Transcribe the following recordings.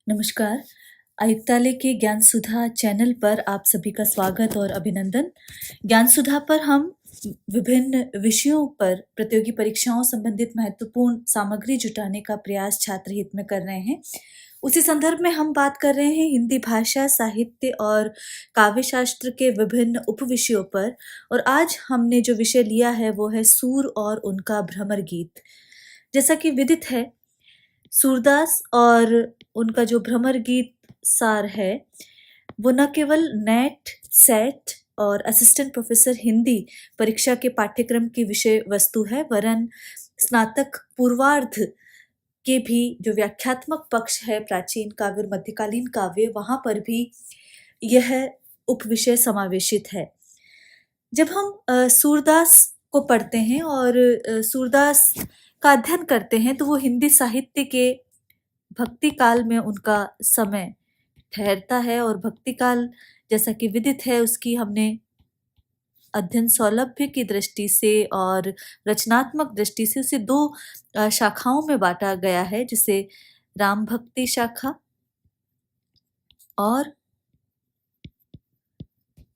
नमस्कार। आयुक्तालय के ज्ञान सुधा चैनल पर आप सभी का स्वागत और अभिनंदन। ज्ञान सुधा पर हम विभिन्न विषयों पर प्रतियोगी परीक्षाओं संबंधित महत्वपूर्ण सामग्री जुटाने का प्रयास छात्र हित में कर रहे हैं। उसी संदर्भ में हम बात कर रहे हैं हिंदी भाषा, साहित्य और काव्य शास्त्र के विभिन्न उपविषयों पर। और आज हमने जो विषय लिया है वो है सूर और उनका भ्रमर गीत। जैसा कि विदित है, सूरदास और उनका जो भ्रमर गीत सार है वो न केवल नेट, सेट और असिस्टेंट प्रोफेसर हिंदी परीक्षा के पाठ्यक्रम की विषय वस्तु है, वरन स्नातक पूर्वार्ध के भी जो व्याख्यात्मक पक्ष है, प्राचीन काव्य और मध्यकालीन काव्य, वहाँ पर भी यह उपविषय समावेशित है। जब हम सूरदास को पढ़ते हैं और सूरदास का अध्ययन करते हैं तो वो हिंदी साहित्य के भक्ति काल में उनका समय ठहरता है। और भक्ति काल जैसा कि विदित है, उसकी हमने अध्ययन सौलभ्य की दृष्टि से और रचनात्मक दृष्टि से उसे दो शाखाओं में बांटा गया है, जिसे राम भक्ति शाखा और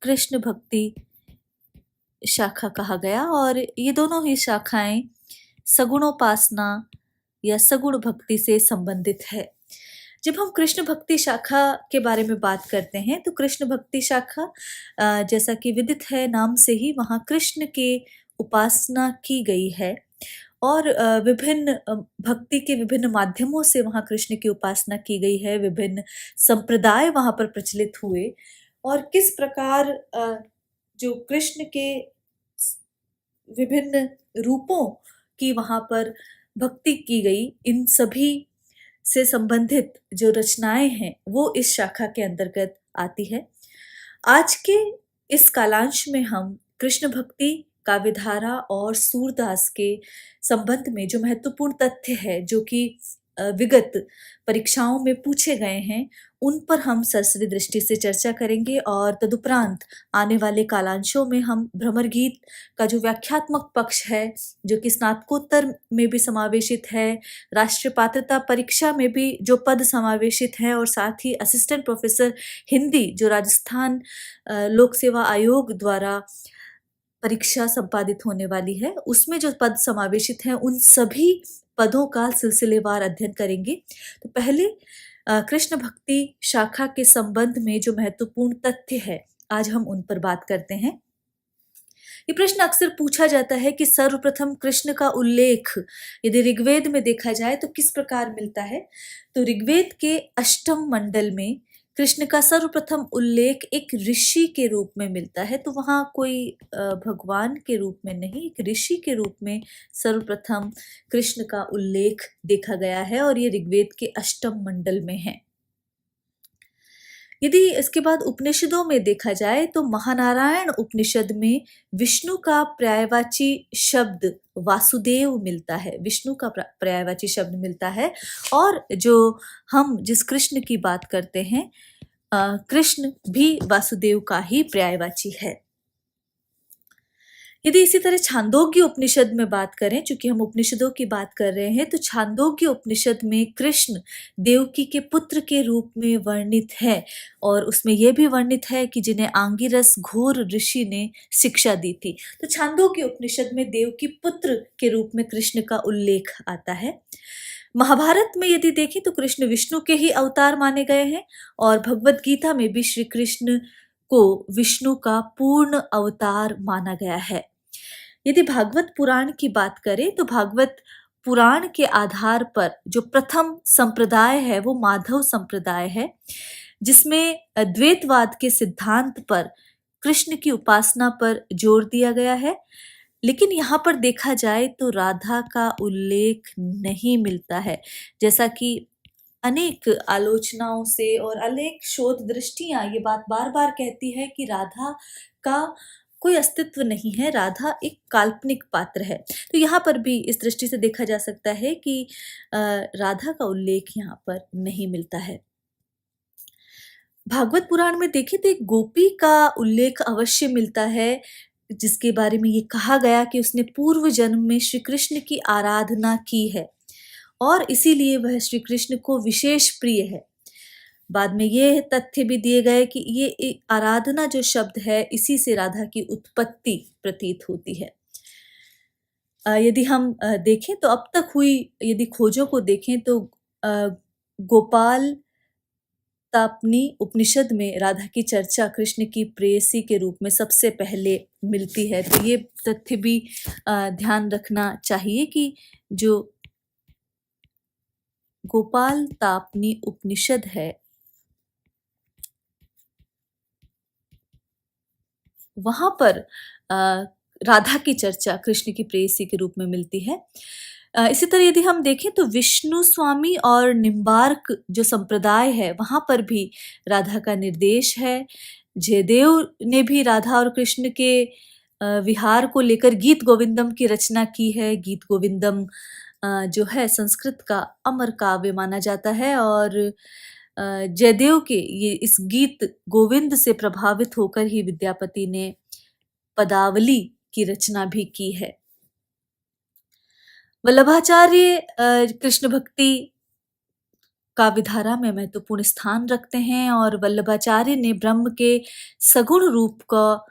कृष्ण भक्ति शाखा कहा गया। और ये दोनों ही शाखाएं सगुणोपासना या सगुण भक्ति से संबंधित है। जब हम कृष्ण भक्ति शाखा के बारे में बात करते हैं तो कृष्ण भक्ति शाखा जैसा कि विदित है, नाम से ही वहाँ कृष्ण के उपासना की गई है और विभिन्न भक्ति के विभिन्न माध्यमों से वहाँ कृष्ण की उपासना की गई है। विभिन्न संप्रदाय वहाँ पर प्रचलित हुए और किस प्रकार जो कृष्ण के विभिन्न रूपों की वहाँ पर भक्ति की गई, इन सभी से संबंधित जो रचनाएं हैं वो इस शाखा के अंतर्गत आती है। आज के इस कालांश में हम कृष्ण भक्ति, काव्यधारा और सूरदास के संबंध में जो महत्वपूर्ण तथ्य है, जो कि विगत परीक्षाओं में पूछे गए हैं, उन पर हम सरसरी दृष्टि से चर्चा करेंगे। और तदुपरांत आने वाले कालांशों में हम भ्रमर गीत का जो व्याख्यात्मक पक्ष है, जो कि स्नातकोत्तर में भी समावेशित है, राष्ट्रीय पात्रता परीक्षा में भी जो पद समावेशित है, और साथ ही असिस्टेंट प्रोफेसर हिंदी जो राजस्थान लोक सेवा आयोग द्वारा परीक्षा संपादित होने वाली है, उसमें जो पद समावेशित हैं, उन सभी पदों का सिलसिलेवार अध्ययन करेंगे। तो पहले कृष्ण भक्ति शाखा के संबंध में जो महत्वपूर्ण तथ्य है, आज हम उन पर बात करते हैं। ये प्रश्न अक्सर पूछा जाता है कि सर्वप्रथम कृष्ण का उल्लेख यदि ऋग्वेद में देखा जाए तो किस प्रकार मिलता है। तो ऋग्वेद के अष्टम मंडल में कृष्ण का सर्वप्रथम उल्लेख एक ऋषि के रूप में मिलता है। तो वहाँ कोई भगवान के रूप में नहीं, एक ऋषि के रूप में सर्वप्रथम कृष्ण का उल्लेख देखा गया है और ये ऋग्वेद के अष्टम मंडल में है। यदि इसके बाद उपनिषदों में देखा जाए तो महानारायण उपनिषद में विष्णु का पर्यायवाची शब्द वासुदेव मिलता है, विष्णु का पर्यायवाची शब्द मिलता है। और जो हम जिस कृष्ण की बात करते हैं, कृष्ण भी वासुदेव का ही पर्यायवाची है। यदि इसी तरह छांदोग्य उपनिषद में बात करें, चूंकि हम उपनिषदों की बात कर रहे हैं, तो छांदोग्य उपनिषद में कृष्ण देवकी के पुत्र के रूप में वर्णित है और उसमें यह भी वर्णित है कि जिन्हें आंगिरस घोर ऋषि ने शिक्षा दी थी। तो छांदोग्य उपनिषद में देवकी पुत्र के रूप में कृष्ण का उल्लेख आता है। महाभारत में यदि देखें तो कृष्ण विष्णु के ही अवतार माने गए हैं और भगवत गीता में भी श्री कृष्ण को विष्णु का पूर्ण अवतार माना गया है। यदि भागवत पुराण की बात करें तो भागवत पुराण के आधार पर जो प्रथम संप्रदाय है वो माधव संप्रदाय है, जिसमें द्वैतवाद के सिद्धांत पर कृष्ण की उपासना पर जोर दिया गया है। लेकिन यहाँ पर देखा जाए तो राधा का उल्लेख नहीं मिलता है, जैसा कि अनेक आलोचनाओं से और अनेक शोध दृष्टियां ये बात बार बार कहती है कि राधा का कोई अस्तित्व नहीं है, राधा एक काल्पनिक पात्र है। तो यहाँ पर भी इस दृष्टि से देखा जा सकता है कि राधा का उल्लेख यहाँ पर नहीं मिलता है। भागवत पुराण में देखें तो एक गोपी का उल्लेख अवश्य मिलता है, जिसके बारे में ये कहा गया कि उसने पूर्व जन्म में श्री कृष्ण की आराधना की है और इसीलिए वह श्री कृष्ण को विशेष प्रिय है। बाद में ये तथ्य भी दिए गए कि ये आराधना जो शब्द है इसी से राधा की उत्पत्ति प्रतीत होती है। यदि हम देखें तो अब तक हुई यदि खोजों को देखें तो गोपाल तापनी उपनिषद में राधा की चर्चा कृष्ण की प्रेयसी के रूप में सबसे पहले मिलती है। तो ये तथ्य भी ध्यान रखना चाहिए कि जो गोपाल तापनी उपनिषद है वहां पर राधा की चर्चा कृष्ण की प्रेयसी के रूप में मिलती है। इसी तरह यदि हम देखें तो विष्णु स्वामी और निम्बार्क जो संप्रदाय है वहां पर भी राधा का निर्देश है। जयदेव ने भी राधा और कृष्ण के विहार को लेकर गीत गोविंदम की रचना की है। गीत गोविंदम जो है संस्कृत का अमर काव्य माना जाता है और जयदेव के ये इस गीत गोविंद से प्रभावित होकर ही विद्यापति ने पदावली की रचना भी की है। वल्लभाचार्य कृष्ण भक्ति काव्यधारा में महत्वपूर्ण स्थान रखते हैं और वल्लभाचार्य ने ब्रह्म के सगुण रूप का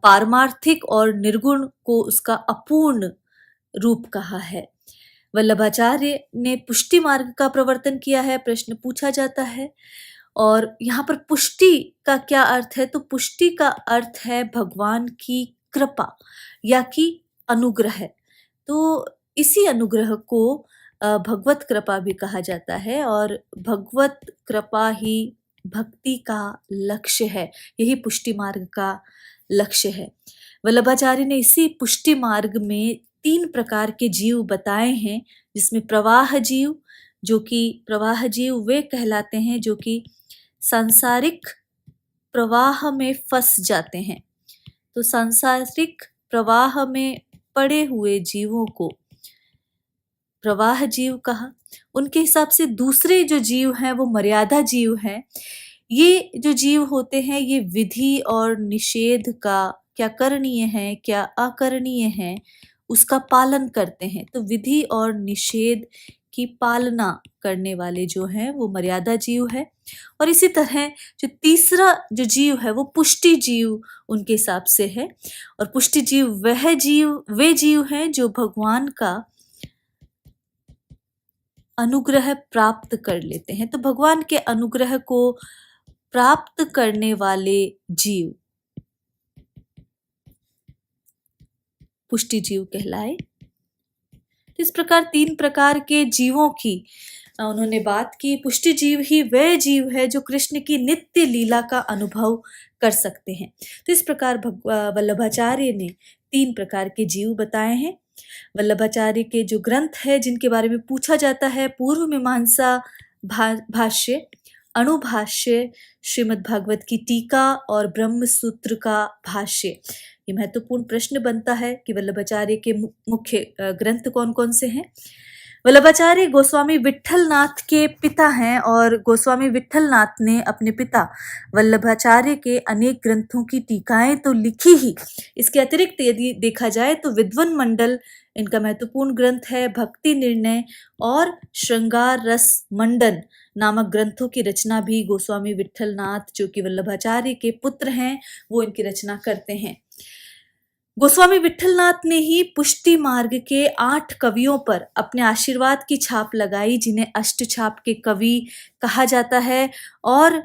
पारमार्थिक और निर्गुण को उसका अपूर्ण रूप कहा है। वल्लभाचार्य ने पुष्टि मार्ग का प्रवर्तन किया है। प्रश्न पूछा जाता है और यहाँ पर पुष्टि का क्या अर्थ है? तो पुष्टि का अर्थ है भगवान की कृपा या कि अनुग्रह। तो इसी अनुग्रह को भगवत कृपा भी कहा जाता है और भगवत कृपा ही भक्ति का लक्ष्य है। यही पुष्टि मार्ग का लक्ष्य है। वल्लभाचार्य ने इसी पुष्टि मार्ग में 3 प्रकार के जीव बताए हैं, जिसमें प्रवाह जीव, जो कि प्रवाह जीव वे कहलाते हैं जो कि सांसारिक प्रवाह में फंस जाते हैं। तो सांसारिक प्रवाह में पड़े हुए जीवों को प्रवाह जीव कहा। उनके हिसाब से दूसरे जो जीव हैं वो मर्यादा जीव हैं। ये जो जीव होते हैं ये विधि और निषेध का क्या करणीय है क्या अकरणीय है उसका पालन करते हैं। तो विधि और निषेध की पालना करने वाले जो हैं वो मर्यादा जीव है। और इसी तरह जो तीसरा जो जीव है वो पुष्टि जीव उनके हिसाब से है। और पुष्टि जीव वे जीव हैं जो भगवान का अनुग्रह प्राप्त कर लेते हैं। तो भगवान के अनुग्रह को प्राप्त करने वाले जीव पुष्टि जीव कहलाए। तो इस प्रकार 3 प्रकार के जीवों की उन्होंने बात की। पुष्टि जीव ही वह जीव है जो कृष्ण की नित्य लीला का अनुभव कर सकते हैं। तो इस प्रकार वल्लभाचार्य ने 3 प्रकार के जीव बताए हैं। वल्लभाचार्य के जो ग्रंथ है जिनके बारे में पूछा जाता है, पूर्व मीमांसा भाष्य, अणुभाष्य, श्रीमद् भागवत की टीका और ब्रह्म सूत्र का भाष्य। ये महत्वपूर्ण प्रश्न बनता है कि वल्लभाचार्य के मुख्य ग्रंथ कौन कौन से हैं। वल्लभाचार्य गोस्वामी विट्ठलनाथ के पिता हैं और गोस्वामी विट्ठलनाथ ने अपने पिता वल्लभाचार्य के अनेक ग्रंथों की टीकाएं तो लिखी ही, इसके अतिरिक्त यदि देखा जाए तो विद्वन मंडल इनका महत्वपूर्ण ग्रंथ है। भक्ति निर्णय और श्रृंगार रस मंडन नामक ग्रंथों की रचना भी गोस्वामी विट्ठलनाथ जो कि वल्लभाचार्य के पुत्र हैं वो इनकी रचना करते हैं। गोस्वामी विट्ठलनाथ ने ही पुष्टि मार्ग के 8 कवियों पर अपने आशीर्वाद की छाप लगाई, जिन्हें अष्टछाप के कवि कहा जाता है। और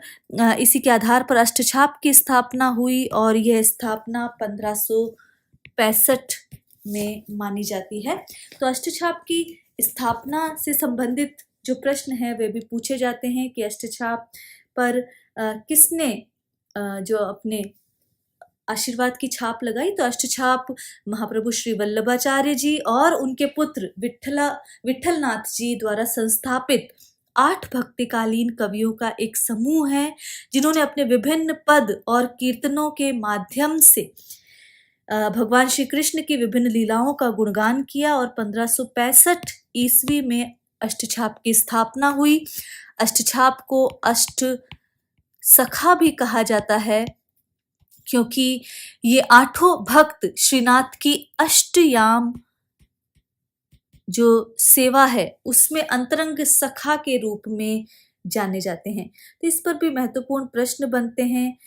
इसी के आधार पर अष्टछाप की स्थापना हुई और यह स्थापना 1565 में मानी जाती है। तो अष्टछाप की स्थापना से संबंधित जो प्रश्न है वे भी पूछे जाते हैं कि अष्टछाप पर किसने जो अपने आशीर्वाद की छाप लगाई। तो अष्टछाप महाप्रभु श्री वल्लभाचार्य जी और उनके पुत्र विट्ठलनाथ जी द्वारा संस्थापित 8 भक्तिकालीन कवियों का एक समूह है, जिन्होंने अपने विभिन्न पद और कीर्तनों के माध्यम से भगवान श्री कृष्ण की विभिन्न लीलाओं का गुणगान किया। और 1565 ईस्वी में अष्टछाप की स्थापना हुई। अष्टछाप को अष्ट सखा भी कहा जाता है, क्योंकि ये 8 भक्त श्रीनाथ की अष्टयाम जो सेवा है उसमें अंतरंग सखा के रूप में जाने जाते हैं। तो इस पर भी महत्वपूर्ण प्रश्न बनते हैं।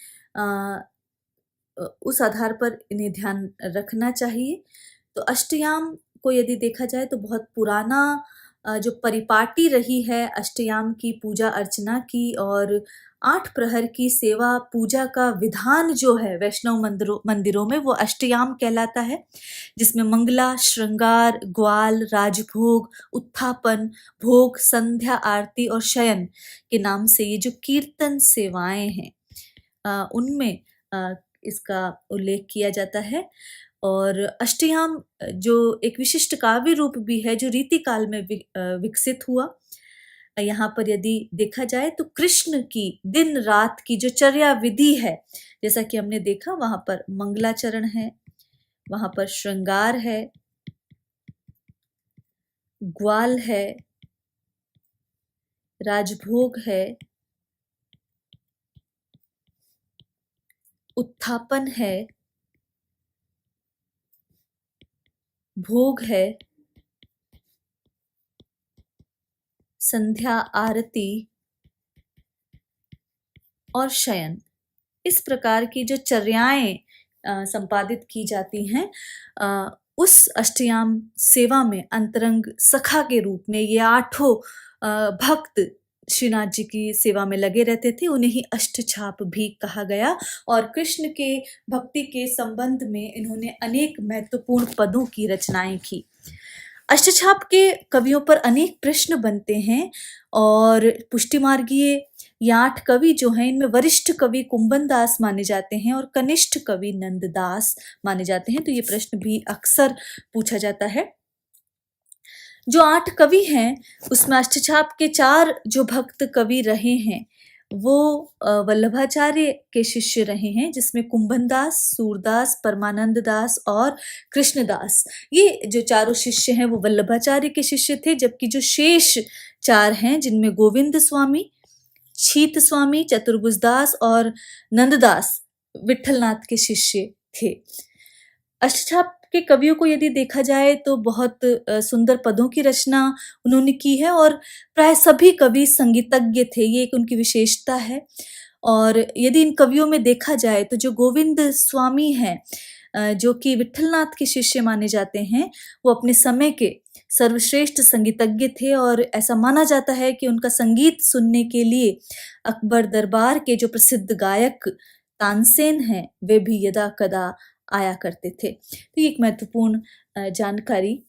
उस आधार पर इन्हें ध्यान रखना चाहिए। तो अष्टयाम को यदि देखा जाए तो बहुत पुराना जो परिपाटी रही है अष्टयाम की पूजा अर्चना की, और 8 प्रहर की सेवा पूजा का विधान जो है वैष्णव मंदिरों में वो अष्टयाम कहलाता है, जिसमें मंगला, श्रृंगार, ग्वाल, राजभोग, उत्थापन, भोग, संध्या आरती और शयन के नाम से ये जो कीर्तन सेवाएं हैं उनमें इसका उल्लेख किया जाता है। और अष्टयाम जो एक विशिष्ट काव्य रूप भी है जो रीति काल में विकसित हुआ। यहाँ पर यदि देखा जाए तो कृष्ण की दिन रात की जो चर्या विधि है, जैसा कि हमने देखा वहां पर मंगलाचरण है, वहां पर श्रृंगार है, ग्वाल है, राजभोग है, उत्थापन है, भोग है, संध्या आरती और शयन। इस प्रकार की जो चर्याएं संपादित की जाती हैं उस अष्टयाम सेवा में अंतरंग सखा के रूप में ये 8 भक्त श्रीनाथ जी की सेवा में लगे रहते थे। उन्हें ही अष्टछाप भी कहा गया और कृष्ण के भक्ति के संबंध में इन्होंने अनेक महत्वपूर्ण पदों की रचनाएं की। अष्टछाप के कवियों पर अनेक प्रश्न बनते हैं और पुष्टि मार्गीय ये 8 कवि जो हैं इनमें वरिष्ठ कवि कुंभन दास माने जाते हैं और कनिष्ठ कवि नंददास माने जाते हैं। तो ये प्रश्न भी अक्सर पूछा जाता है। जो 8 कवि हैं उसमें अष्टछाप के 4 जो भक्त कवि रहे हैं वो वल्लभाचार्य के शिष्य रहे हैं, जिसमें कुंभन दास, सूरदास, परमानंद दास और कृष्णदास। ये जो चारों शिष्य हैं वो वल्लभाचार्य के शिष्य थे, जबकि जो शेष 4 हैं जिनमें गोविंद स्वामी, शीत स्वामी, चतुर्भुज दास और नंददास विठलनाथ के शिष्य थे। अष्टछाप के कवियों को यदि देखा जाए तो बहुत सुंदर पदों की रचना उन्होंने की है और प्राय सभी कवि संगीतज्ञ थे, ये एक उनकी विशेषता है। और यदि इन कवियों में देखा जाए तो जो गोविंद स्वामी हैं जो कि विठलनाथ के शिष्य माने जाते हैं, वो अपने समय के सर्वश्रेष्ठ संगीतज्ञ थे और ऐसा माना जाता है कि उनका संगीत सुनने के लिए अकबर दरबार के जो प्रसिद्ध गायक तानसेन हैं वे भी यदा कदा आया करते थे। तो ये एक महत्वपूर्ण जानकारी।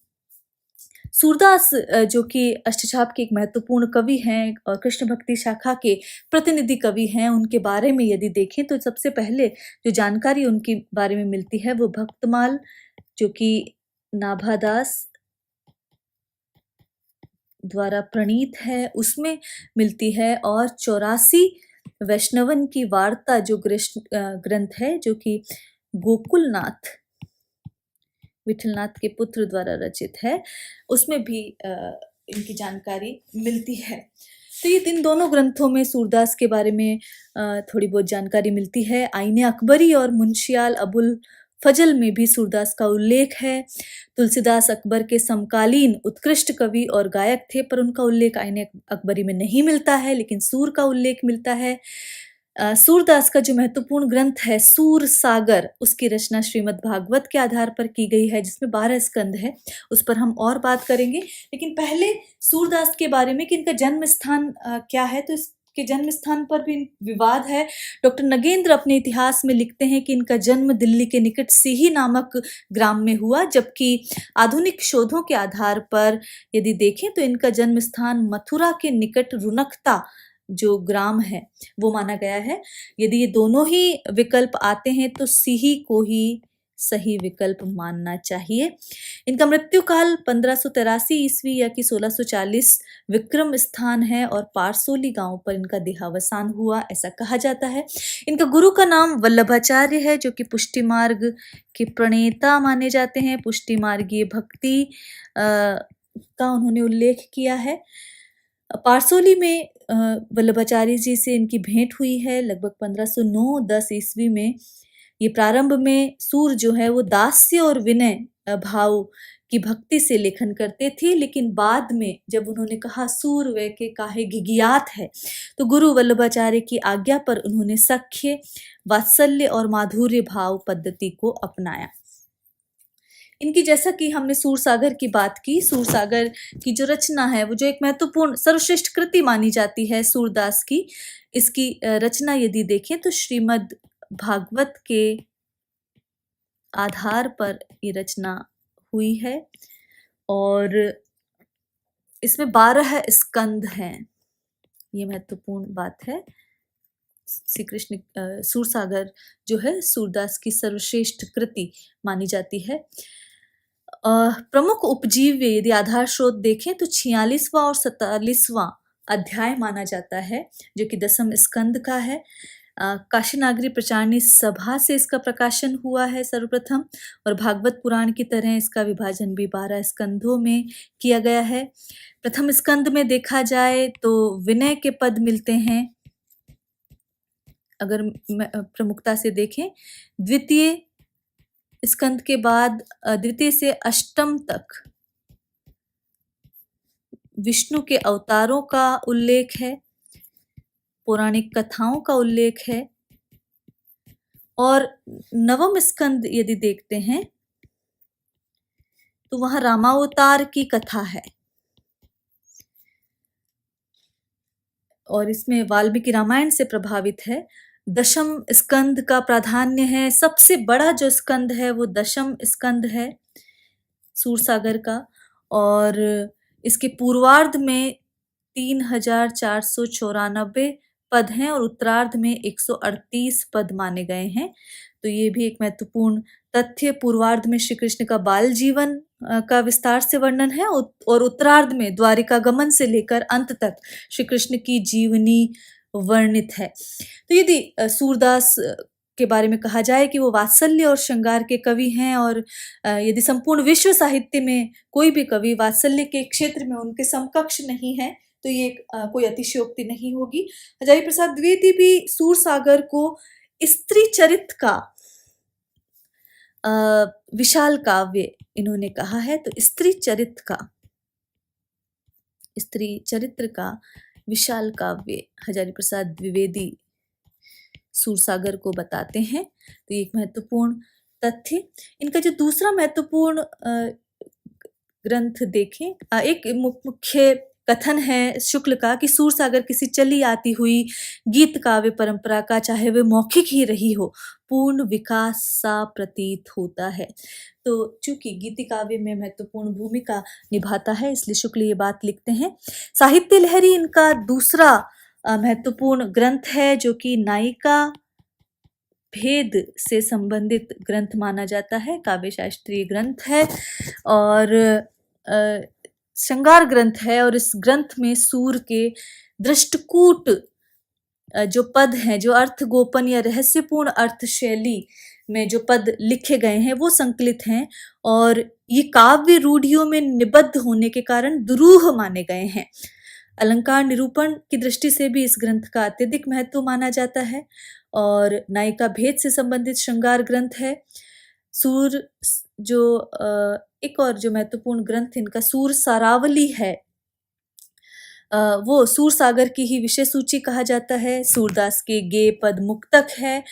सूरदास जो कि अष्टछाप के एक महत्वपूर्ण कवि हैं और कृष्ण भक्ति शाखा के प्रतिनिधि कवि हैं, उनके बारे में यदि देखें तो सबसे पहले जो जानकारी उनके बारे में मिलती है वो भक्तमाल जो कि नाभादास द्वारा प्रणीत है उसमें मिलती है, और 84 वैष्णवन की वार्ता जो ग्रंथ है जो कि गोकुलनाथ विठलनाथ के पुत्र द्वारा रचित है, उसमें भी इनकी जानकारी मिलती है। तो ये इन दोनों ग्रंथों में सूरदास के बारे में थोड़ी बहुत जानकारी मिलती है। आईने अकबरी और मुंशियाल अबुल फजल में भी सूरदास का उल्लेख है। तुलसीदास अकबर के समकालीन उत्कृष्ट कवि और गायक थे, पर उनका उल्लेख आईने अकबरी में नहीं मिलता है, लेकिन सूर का उल्लेख मिलता है। सूरदास का जो महत्वपूर्ण ग्रंथ है सूर सागर, उसकी रचना श्रीमद् भागवत के आधार पर की गई है, जिसमें 12 स्कंद है। उस पर हम और बात करेंगे, लेकिन पहले सूरदास के बारे में कि इनका जन्म स्थान क्या है। तो इसके जन्म स्थान पर भी विवाद है। डॉक्टर नगेंद्र अपने इतिहास में लिखते हैं कि इनका जन्म दिल्ली के निकट सिही नामक ग्राम में हुआ, जबकि आधुनिक शोधों के आधार पर यदि देखें तो इनका जन्म स्थान मथुरा के निकट रुनकता जो ग्राम है वो माना गया है। यदि ये दोनों ही विकल्प आते हैं तो सिही को ही सही विकल्प मानना चाहिए। इनका मृत्यु काल 1583 ईस्वी या कि 1640 विक्रम स्थान है और पारसोली गांव पर इनका देहावसान हुआ, ऐसा कहा जाता है। इनका गुरु का नाम वल्लभाचार्य है जो कि पुष्टि मार्ग के प्रणेता माने जाते हैं। पुष्टि मार्गीय भक्ति का उन्होंने उल्लेख किया है। पारसोली में वल्लभाचार्य जी से इनकी भेंट हुई है लगभग 1509-10 ईस्वी में। ये प्रारंभ में सूर जो है वो दास्य और विनय भाव की भक्ति से लेखन करते थे, लेकिन बाद में जब उन्होंने कहा सूर वे के काहे घिघियात है, तो गुरु वल्लभाचार्य की आज्ञा पर उन्होंने सख्य, वात्सल्य और माधुर्य भाव पद्धति को अपनाया। इनकी, जैसा कि हमने सूरसागर की बात की, सूरसागर की जो रचना है वो जो एक महत्वपूर्ण सर्वश्रेष्ठ कृति मानी जाती है सूरदास की, इसकी रचना यदि देखें तो श्रीमद् भागवत के आधार पर ये रचना हुई है और इसमें 12 स्कंद हैं। ये महत्वपूर्ण बात है। श्री कृष्ण सूरसागर जो है सूरदास की सर्वश्रेष्ठ कृति मानी जाती है। प्रमुख उपजीव्य यदि आधार स्रोत देखें तो 46वां और 47वां अध्याय माना जाता है, जो कि 10वें स्कंद का है। काशी नागरी प्रचारणी सभा से इसका प्रकाशन हुआ है सर्वप्रथम, और भागवत पुराण की तरह इसका विभाजन भी 12 स्कंधों में किया गया है। प्रथम स्कंद में देखा जाए तो विनय के पद मिलते हैं, अगर प्रमुखता से देखें। द्वितीय स्कंद के बाद द्वितीय से अष्टम तक विष्णु के अवतारों का उल्लेख है, पौराणिक कथाओं का उल्लेख है, और नवम स्कंद यदि देखते हैं तो वहां रामावतार की कथा है, और इसमें वाल्मीकि रामायण से प्रभावित है। दशम स्कंद का प्राधान्य है, सबसे बड़ा जो स्कंद है वो दशम स्कंद है सूरसागर का, और इसके पूर्वार्ध में 3494 पद हैं और उत्तरार्ध में 138 पद माने गए हैं। तो ये भी एक महत्वपूर्ण तथ्य। पूर्वार्ध में श्री कृष्ण का बाल जीवन का विस्तार से वर्णन है, और उत्तरार्ध में द्वारिका गमन से लेकर अंत तक श्री कृष्ण की जीवनी वर्णित है। तो यदि सूरदास के बारे में कहा जाए कि वो वात्सल्य और श्रृंगार के कवि हैं, और यदि संपूर्ण विश्व साहित्य में कोई भी कवि वात्सल्य के क्षेत्र में उनके समकक्ष नहीं है, तो ये कोई अतिशयोक्ति नहीं होगी। हजारी प्रसाद द्विवेदी भी सूरसागर को स्त्री चरित्र का विशाल काव्य इन्होंने कहा है। तो स्त्री चरित्र का विशाल काव्य हजारी प्रसाद द्विवेदी सूरसागर को बताते हैं। तो ये एक महत्वपूर्ण तथ्य। इनका जो दूसरा महत्वपूर्ण ग्रंथ देखें, एक मुख्य कथन है शुक्ल का कि सूरसागर किसी चली आती हुई गीत काव्य परंपरा का, चाहे वह मौखिक ही रही हो, पूर्ण विकास सा प्रतीत होता है। तो चूंकि गीति काव्य में महत्वपूर्ण भूमिका निभाता है, इसलिए शुक्ल ये बात लिखते हैं। साहित्य लहरी इनका दूसरा महत्वपूर्ण ग्रंथ है, जो कि नायिका भेद से संबंधित ग्रंथ माना जाता है, काव्य शास्त्रीय ग्रंथ है और श्रृंगार ग्रंथ है। और इस ग्रंथ में सूर के दृष्टकूट जो पद हैं, जो अर्थ गोपन या रहस्यपूर्ण अर्थ शैली में जो पद लिखे गए हैं, वो संकलित हैं, और ये काव्य रूढ़ियों में निबद्ध होने के कारण दुरूह माने गए हैं। अलंकार निरूपण की दृष्टि से भी इस ग्रंथ का अत्यधिक महत्व माना जाता है, और नायिका भेद से संबंधित श्रृंगार ग्रंथ है। सूर जो एक और जो महत्वपूर्ण ग्रंथ इनका सूर सारावली है, वो सूरसागर की ही विषय सूची कहा जाता है। सूरदास के गे पद मुक्तक है,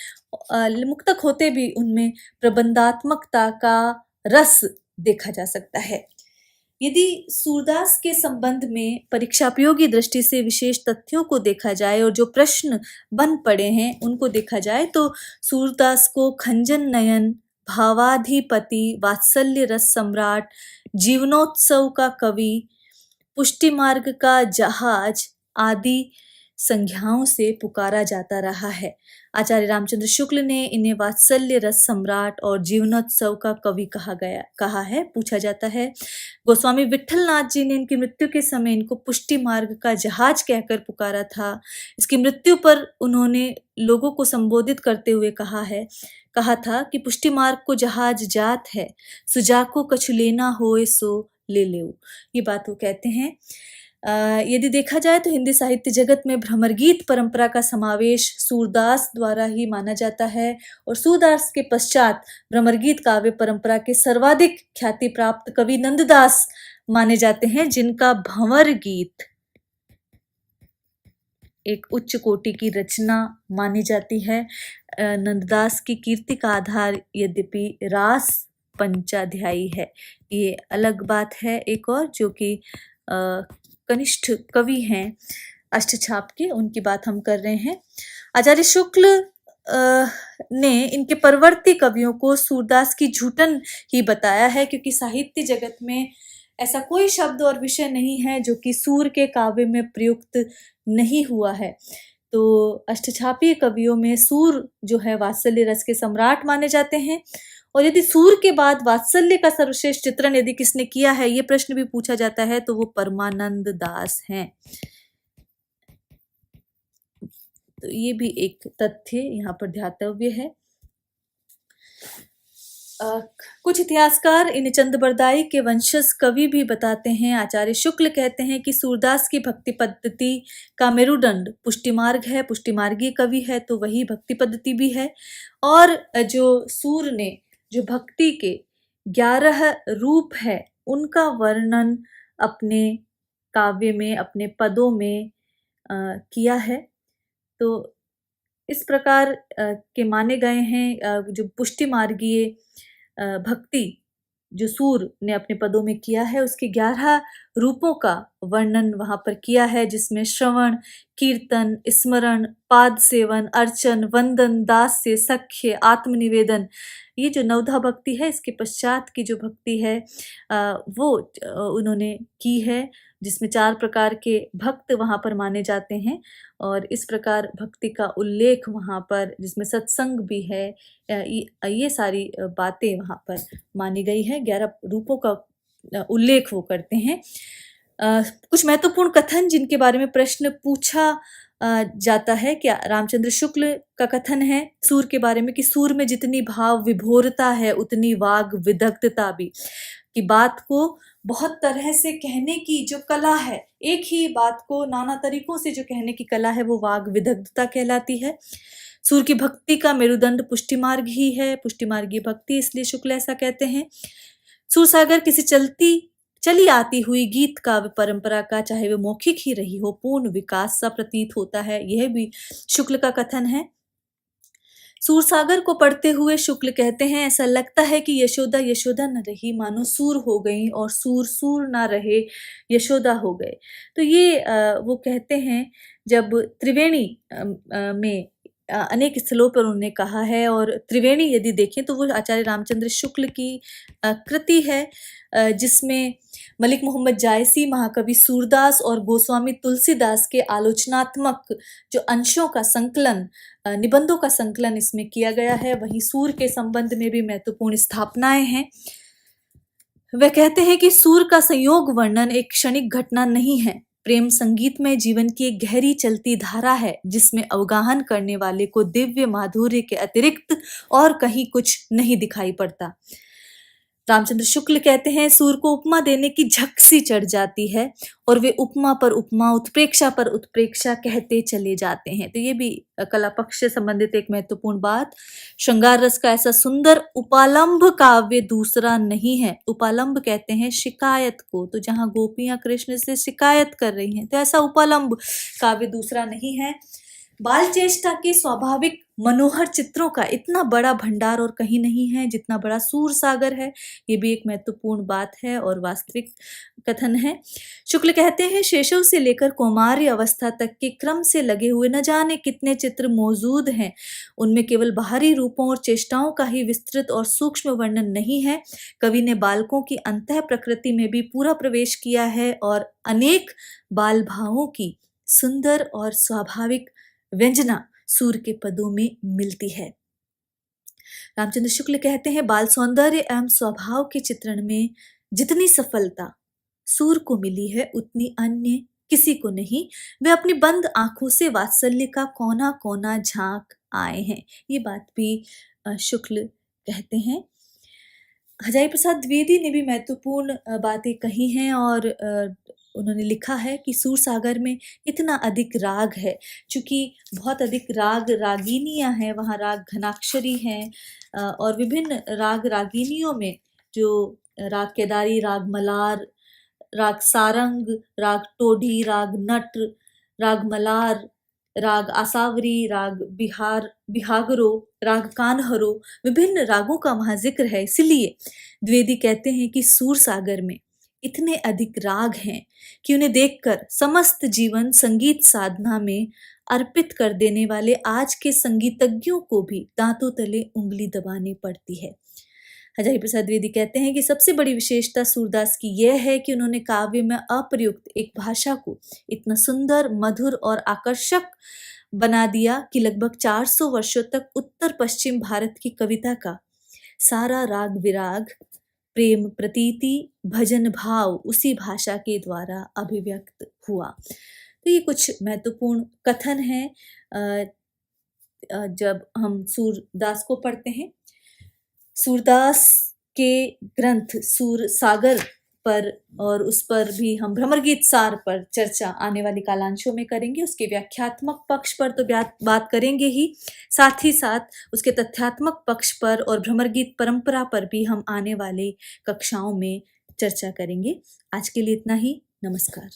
मुक्तक होते भी उनमें प्रबंधात्मकता का रस देखा जा सकता है। यदि सूरदास के संबंध में परीक्षापयोगी दृष्टि से विशेष तथ्यों को देखा जाए और जो प्रश्न बन पड़े हैं उनको देखा जाए, तो सूरदास को खंजन नयन, भावाधिपति, वात्सल्य रस सम्राट, जीवनोत्सव का कवि, पुष्टि मार्ग का जहाज आदि संज्ञाओं से पुकारा जाता रहा है। आचार्य रामचंद्र शुक्ल ने इन्हें वात्सल्य रस सम्राट और जीवनोत्सव का कवि कहा है। पूछा जाता है, गोस्वामी विट्ठलनाथ जी ने इनकी मृत्यु के समय इनको पुष्टि मार्ग का जहाज कहकर पुकारा था। इसकी मृत्यु पर उन्होंने लोगों को संबोधित करते हुए कहा था कि पुष्टि मार्ग को जहाज जात है, सुजाको कछु लेना होए सो ले लेऊ। ये बात वो कहते हैं। यदि देखा जाए तो हिंदी साहित्य जगत में भ्रमर गीत परंपरा का समावेश सूरदास द्वारा ही माना जाता है और सूरदास के पश्चात भ्रमर गीत काव्य परंपरा के सर्वाधिक ख्याति प्राप्त कवि नंददास माने जाते हैं, जिनका भंवर गीत एक उच्च कोटि की रचना मानी जाती है। नंददास की कीर्ति का आधार यद्यपि रास पंचाध्यायी है, ये अलग बात है। एक और जो कि कनिष्ठ कवि हैं अष्टछाप के, उनकी बात हम कर रहे हैं। आचार्य शुक्ल ने इनके परवर्ती कवियों को सूरदास की झूठन ही बताया है, क्योंकि साहित्य जगत में ऐसा कोई शब्द और विषय नहीं है जो कि सूर के काव्य में प्रयुक्त नहीं हुआ है। तो अष्टछापीय कवियों में सूर जो है वात्सल्य रस के सम्राट माने जाते हैं। और यदि सूर के बाद वात्सल्य का सर्वश्रेष्ठ चित्रण यदि किसने किया है, ये प्रश्न भी पूछा जाता है, तो वो परमानंद दास हैं। तो ये भी एक तथ्य यहाँ पर ध्यातव्य है। कुछ इतिहासकार इन चंद के वंशज कवि भी बताते हैं। आचार्य शुक्ल कहते हैं कि सूरदास की भक्ति पद्धति का मेरुदंड पुष्टिमार्ग है, पुष्टिमार्गीय कवि है, तो वही भक्ति पद्धति भी है। और जो सूर ने जो भक्ति के 11 रूप है, उनका वर्णन अपने काव्य में, अपने पदों में किया है। तो इस प्रकार के माने गए हैं जो पुष्टिमार्गीय भक्ति जो सूर ने अपने पदों में किया है, उसके 11 रूपों का वर्णन वहां पर किया है, जिसमें श्रवण, कीर्तन, स्मरण, पाद सेवन, अर्चन, वंदन, दास्य, सख्य, आत्मनिवेदन, ये जो नवधा भक्ति है, इसके पश्चात की जो भक्ति है वो उन्होंने की है, जिसमें 4 प्रकार के भक्त वहां पर माने जाते हैं। और इस प्रकार भक्ति का उल्लेख वहां पर, जिसमें सत्संग भी है, ये सारी बातें वहां पर मानी गई है। 11 रूपों का उल्लेख वो करते हैं। कुछ महत्वपूर्ण कथन जिनके बारे में प्रश्न पूछा जाता है, क्या रामचंद्र शुक्ल का कथन है सूर के बारे में कि सूर में जितनी भाव विभोरता है, उतनी वाग विदग्धता भी, कि बात को बहुत तरह से कहने की जो कला है, एक ही बात को नाना तरीकों से जो कहने की कला है, वो वाग विदग्धता कहलाती है। सूर की भक्ति का मेरुदंड पुष्टिमार्ग ही है, पुष्टिमार्गीय भक्ति, इसलिए शुक्ल ऐसा कहते हैं। सूरसागर किसी चली आती हुई गीत काव्य परंपरा का, चाहे वो मौखिक ही रही हो, पूर्ण विकास सा प्रतीत होता है, यह भी शुक्ल का कथन है। सूरसागर को पढ़ते हुए शुक्ल कहते हैं, ऐसा लगता है कि यशोदा यशोदा न रही, मानो सूर हो गई, और सूर सूर ना रहे, यशोदा हो गए। तो ये वो कहते हैं, जब त्रिवेणी में अनेक स्थलों पर उन्होंने कहा है। और त्रिवेणी यदि देखें तो वो आचार्य रामचंद्र शुक्ल की कृति है, जिसमें मलिक मोहम्मद जायसी, महाकवि सूरदास और गोस्वामी तुलसीदास के आलोचनात्मक जो अंशों का संकलन, निबंधों का संकलन इसमें किया गया है। वहीं सूर के संबंध में भी महत्वपूर्ण स्थापनाएं हैं। वे कहते हैं कि सूर का संयोग वर्णन एक क्षणिक घटना नहीं है, प्रेम संगीत में जीवन की एक गहरी चलती धारा है, जिसमें अवगाहन करने वाले को दिव्य माधुर्य के अतिरिक्त और कहीं कुछ नहीं दिखाई पड़ता। रामचंद्र शुक्ल कहते हैं, सूर को उपमा देने की झक सी चढ़ जाती है और वे उपमा पर उपमा, उत्प्रेक्षा पर उत्प्रेक्षा कहते चले जाते हैं। तो ये भी कला पक्ष से संबंधित एक महत्वपूर्ण बात। श्रृंगार रस का ऐसा सुंदर उपालंभ काव्य दूसरा नहीं है। उपालंभ कहते हैं शिकायत को, तो जहां गोपियां कृष्ण से शिकायत कर रही हैं, तो ऐसा उपालंभ काव्य दूसरा नहीं है। बाल चेष्टा के स्वाभाविक मनोहर चित्रों का इतना बड़ा भंडार और कहीं नहीं है जितना बड़ा सूर सागर है। ये भी एक महत्वपूर्ण बात है और वास्तविक कथन है। शुक्ल कहते हैं, शेषव से लेकर कौमार्य अवस्था तक के क्रम से लगे हुए न जाने कितने चित्र मौजूद हैं। उनमें केवल बाहरी रूपों और चेष्टाओं का ही विस्तृत और सूक्ष्म वर्णन नहीं है, कवि ने बालकों की अंतः प्रकृति में भी पूरा प्रवेश किया है और अनेक बाल भावों की सुंदर और स्वाभाविक व्यंजना सूर के पदों में मिलती है। रामचंद्र शुक्ल कहते हैं, बाल सौंदर्य एवं स्वभाव के चित्रण में जितनी सफलता सूर को मिली है, उतनी अन्य किसी को नहीं। वे अपनी बंद आंखों से वात्सल्य का कोना कोना झांक आए हैं। ये बात भी शुक्ल कहते हैं। हजारी प्रसाद द्विवेदी ने भी महत्वपूर्ण बातें कही हैं और उन्होंने लिखा है कि सूरसागर में इतना अधिक राग है, चूँकि बहुत अधिक राग रागिनियाँ हैं, वहाँ राग घनाक्षरी हैं और विभिन्न राग रागिनियों में जो राग केदारी, राग मलार, राग सारंग, राग टोडी, राग नट, राग मलार, राग आसावरी, राग बिहागरो, राग कान्हरो, विभिन्न रागों का वहाँ जिक्र है। इसीलिए द्विवेदी कहते हैं कि सूरसागर में इतने अधिक राग हैं कि उन्हें देखकर समस्त जीवन संगीत साधना में अर्पित कर देने वाले आज के संगीतज्ञों को भी दांतों तले उंगली दबानी पड़ती है। हजारी प्रसाद द्विवेदी कहते हैं कि सबसे बड़ी विशेषता सूरदास की यह है कि उन्होंने काव्य में अप्रयुक्त एक भाषा को इतना सुंदर, मधुर और आकर्षक बना दिया कि लगभग 400 वर्षों तक उत्तर पश्चिम भारत की कविता का सारा राग विराग, प्रेम प्रतीति, भजन भाव उसी भाषा के द्वारा अभिव्यक्त हुआ। तो ये कुछ महत्वपूर्ण कथन हैं जब हम सूरदास को पढ़ते हैं। सूरदास के ग्रंथ सूरसागर पर और उस पर भी हम भ्रमर गीत सार पर चर्चा आने वाली कालांशों में करेंगे। उसके व्याख्यात्मक पक्ष पर तो बात करेंगे ही, साथ ही साथ उसके तथ्यात्मक पक्ष पर और भ्रमर गीत परंपरा पर भी हम आने वाली कक्षाओं में चर्चा करेंगे। आज के लिए इतना ही। नमस्कार।